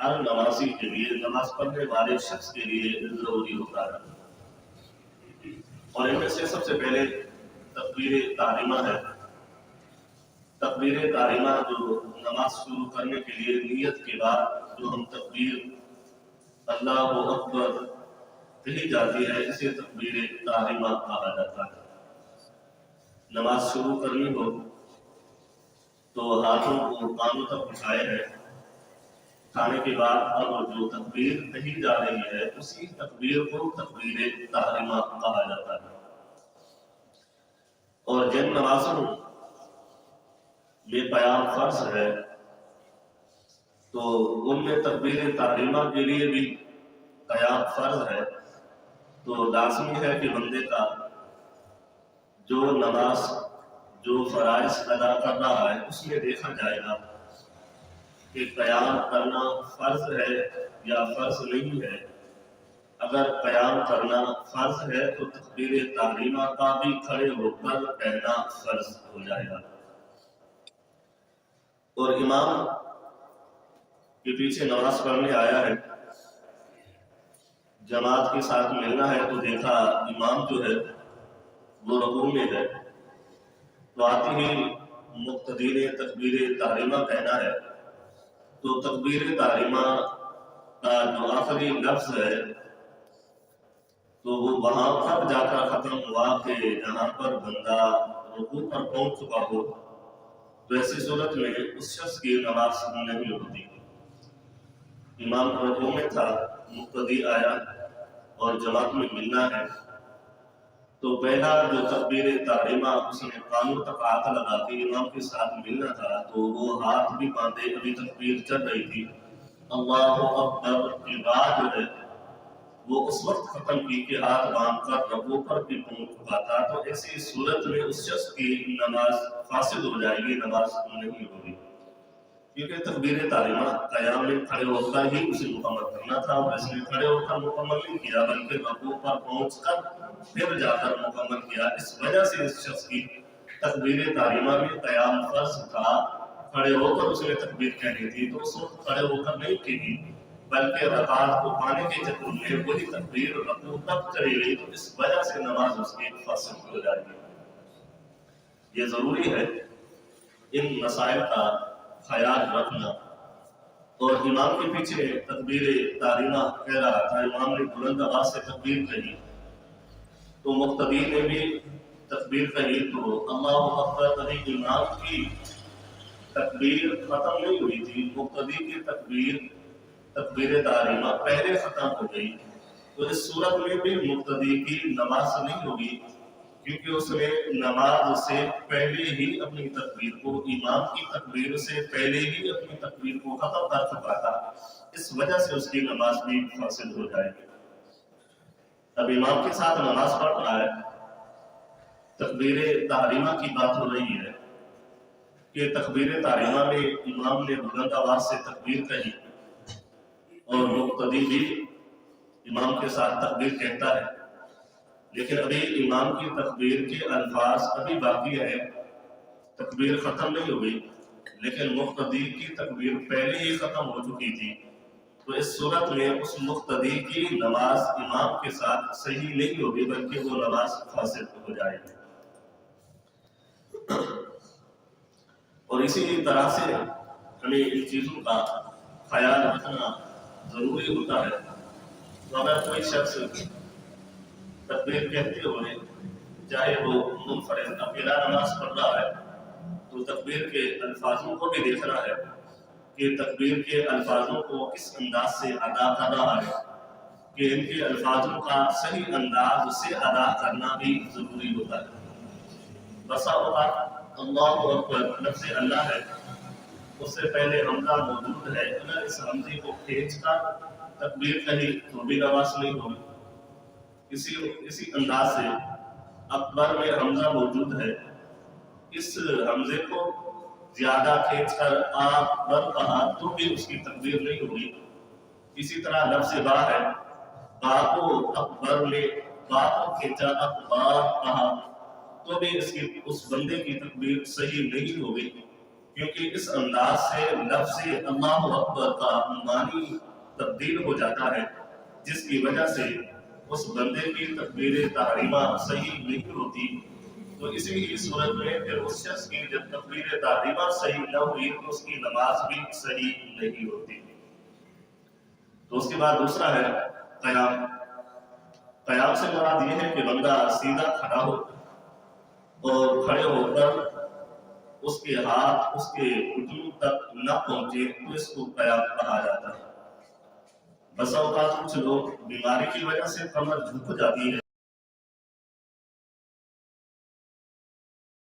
ہر نمازی کے لیے، نماز پڑھنے والے شخص کے لیے ضروری ہوتا ہے۔ اور ان میں سے سب سے پہلے تکبیر تحریمہ ہے۔ تکبیر تحریمہ جو نماز شروع کرنے کے لیے نیت کے بعد جو ہم تکبیر اللہ اکبر کہی جاتی ہے، اسے تکبیر تحریمہ کہا جاتا ہے۔ نماز شروع کرنی ہو تو ہاتھوں کو کانوں تک اٹھائے ہے، اٹھانے کے بعد اب جو تکبیر کہی جا رہی ہے اسی تکبیر کو تکبیر تحریمہ کہا جاتا ہے۔ اور جن نمازوں میں قیام فرض ہے تو ان میں تکبیر تحریمہ کے لیے بھی قیام فرض ہے، تو لازمی ہے کہ بندے کا جو نماز جو فرائض ادا کر رہا ہے اس میں دیکھا جائے گا کہ قیام کرنا فرض ہے یا فرض نہیں ہے۔ اگر قیام کرنا فرض ہے تو تکبیر تحریمہ کا بھی کھڑے ہو کر کہنا فرض ہو جائے گا۔ اور امام کے پیچھے نماز پڑھنے آیا ہے، جماعت کے ساتھ ملنا ہے، تو دیکھا امام جو ہے وہ رکوع میں ہے، تو آتے ہی مقتدی نے تکبیر تحریمہ کہنا ہے، تو تکبیر تحریمہ کا جو آخری لفظ ہے تو وہ وہاں پر جا کر ختم ہوا کہ جہاں پر بندہ رکوع پر پہنچ چکا ہو، تو ایسی صورت میں اس شخص کی نماز نہیں ہوتی۔ امام رکوع میں تھا، مقتدی آیا اور جماعت میں ملنا ہے، تو پہلا جو تکبیر تحریمہ اس نے کانوں تک ہاتھ لگا کے امام کے ساتھ ملنا تھا، تو وہ ہاتھ بھی باندھے ابھی تکبیر چل رہی تھی، اللہ اکبر کی بات جو ہے وہ اس وقت ختم کی کہ ہاتھ باندھ کر رکوع پر بھی پہنچ چکا تھا، تو ایسی صورت میں اس شخص کی نماز فاسد ہو جائے گی، نماز نہیں ہوگی، کیونکہ تکبیر تحریمہ قیام میں کھڑے ہو کر ہی اسے مکمل کرنا تھا، اور اس نے کھڑے ہو کر مکمل نہیں کیا بلکہ رکوع پر پہنچ کر پھر جا کر مکمل کیا۔ اس وجہ سے اس شخص کی تکبیر تحریمہ میں قیام فرض تھا، کھڑے ہو کر اس نے تکبیر کہنی تھی، تو اس وقت کھڑے ہو کر نہیں کہی بلکہ رکعت کو پانے کے چکر میں وہی تکبیر رکوع تک چلی گئی، تو اس وجہ سے نماز اس کی فاسد ہو جائے گی۔ یہ ضروری ہے ان مسائل کا خیال رکھنا۔ اور امام کے پیچھے تکبیر تحریمہ کہہ رہا تھا، امام نے بلند آواز سے تکبیر کہی تو مقتدی نے بھی تکبیر کہی، تو اللہ اکبر ابھی امام کی تکبیر ختم نہیں ہوئی تھی، مقتدی کی تکبیر تحریمہ پہلے ختم ہو گئی، تو اس صورت میں بھی مقتدی کی نماز نہیں ہوگی، کیونکہ اس نے نماز سے پہلے ہی اپنی تکبیر کو، امام کی تکبیر سے پہلے ہی اپنی تکبیر کو ختم کر چکا تھا، اس وجہ سے اس کی نماز بھی فاسد ہو جائے گی۔ اب امام کے ساتھ نماز پڑھ رہا ہے، تکبیر تحریمہ کی بات ہو رہی ہے کہ تکبیر تحریمہ میں امام نے بلند آواز سے تکبیر کہی اور مقتدی بھی امام کے ساتھ تکبیر کہتا ہے، لیکن ابھی امام کی تکبیر کے الفاظ ابھی باقی ہے، تکبیر ختم نہیں ہوئی، لیکن مقتدی کی تکبیر پہلے ہی ختم ہو چکی تھی، تو اس صورت میں اس مقتدی کی نماز امام کے ساتھ صحیح نہیں ہوگی بلکہ وہ نماز فاسد ہو جائے گی۔ اور اسی طرح سے ہمیں ان چیزوں کا خیال رکھنا ضروری ہوتا ہے۔ تو اگر کوئی شخص تکبیر کہتے ہوئے چاہے وہ منفرد اکیلا نماز پڑھ رہا ہے تو تکبیر کے الفاظوں کو بھی دیکھنا ہے کہ تکبیر کے الفاظوں کو کس انداز سے ادا کر رہا ہے، کہ ان کے الفاظوں کا صحیح انداز سے ادا کرنا بھی ضروری ہوتا ہے۔ بسا اوقات اللہ اکبر لفظ اللہ ہے، اس سے پہلے حمزہ موجود ہے، اگر اس حمزے کو کھینچ کر تکبیر کہی تو بھی نماز نہیں ہوگی۔ اسی انداز سے اکبر میں حمزہ موجود ہے، اس حمزے کو زیادہ کھینچ کر اکبر کہا تو بھی اس کی تکبیر نہیں ہوگی۔ اسی طرح لفظ با ہے، با کو اکبر میں با کو کھینچا اکبر کہا تو بھی اس بندے کی تکبیر صحیح نہیں ہوگی، کیونکہ اس انداز سے لفظ اللہ اکبر کا معنی تبدیل ہو جاتا ہے، جس کی وجہ سے اس بندے کی تکبیر تحریمہ صحیح نہیں ہوتی۔ تو اسی ہی صورت میں پھر اس شخص کی جب تکبیر تحریمہ صحیح نہ ہوئی تو اس کی نماز بھی صحیح نہیں ہوتی۔ تو اس کے بعد دوسرا ہے قیام۔ قیام سے مراد یہ ہے کہ بندہ سیدھا کھڑا ہو اور کھڑے ہو کر اس کے ہاتھ اس کے گھٹنوں تک نہ پہنچے تو اس کو قیام کہا جاتا ہے۔ بسا اوقات کچھ لوگ بیماری کی وجہ سے کمر جھک جاتی ہے